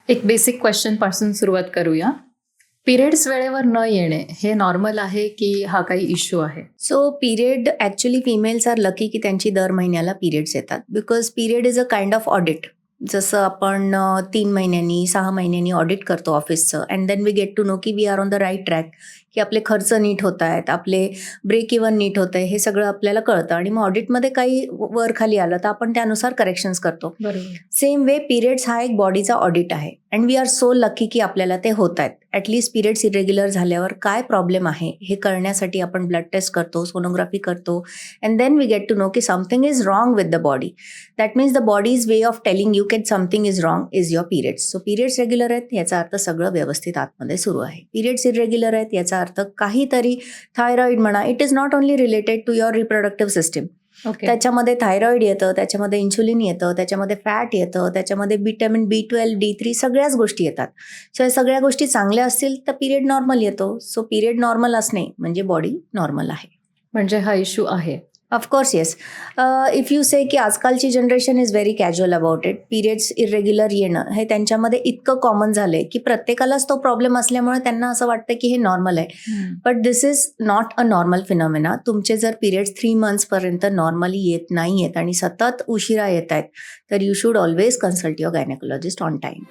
एक basic question पासून सुरुवात करूया. पिरियड्स वेळेवर न येणे हे नॉर्मल आहे की हा काही इश्यू आहे? So period actually females are lucky की त्यांची दर महिन्याला पिरियड्स येतात because period is a kind of audit. जसं आपण 3 महिन्यांनी 6 महिन्यांनी ऑडिट करतो ऑफिसचं and then we get to know की we are on the right track, की आपले खर्च नीट होत आहेत, आपले ब्रेक इव्हन नीट होत आहे, हे सगळं आपल्याला कळतं आणि मग ऑडिटमध्ये काही वर खाली आलं तर आपण त्यानुसार करेक्शन्स करतो. बरोबर. सेम वे पिरियड्स हा एक बॉडीचा ऑडिट आहे and we are so lucky की आपल्याला ते होत आहेत. ॲटलिस्ट पिरियड्स इरेग्युलर झाल्यावर काय प्रॉब्लेम आहे हे कळण्यासाठी आपण ब्लड टेस्ट करतो, सोनोग्राफी करतो and then we get to know की something is wrong with the body. That means the body's way of telling you की something is wrong is your periods. So periods regular आहेत याचा अर्थ सगळं व्यवस्थित आतमध्ये सुरू आहे. पिरियड्स इरेग्युलर आहेत याचा अर्थ काहीतरी थायरॉइड म्हणा, it is not only related to your reproductive system. Okay. त्याच्यामध्ये थायरॉइड येतं, त्याच्यामध्ये इन्शुलिन येतं, त्याच्यामध्ये फॅट येतं, त्याच्यामध्ये व्हिटॅमिन B12, D3 सगळ्याच गोष्टी येतात. सो या सगळ्या गोष्टी चांगल्या असतील तर पिरियड नॉर्मल येतो. सो पिरियड नॉर्मल असणे म्हणजे बॉडी नॉर्मल आहे. म्हणजे हा इश्यू आहे. Of course yes. इफ यू से की आजकालची generation is very casual about it. Periods irregular येणं हे त्यांच्यामध्ये इतकं कॉमन झालं आहे की प्रत्येकालाच तो प्रॉब्लेम असल्यामुळे त्यांना असं वाटतं की हे नॉर्मल आहे. But this is not a normal phenomena. तुमचे जर पिरियड्स 3 मंथ्सपर्यंत नॉर्मली येत नाही आहेत आणि सतत उशिरा येत आहेत तर you should always consult your gynaecologist on time.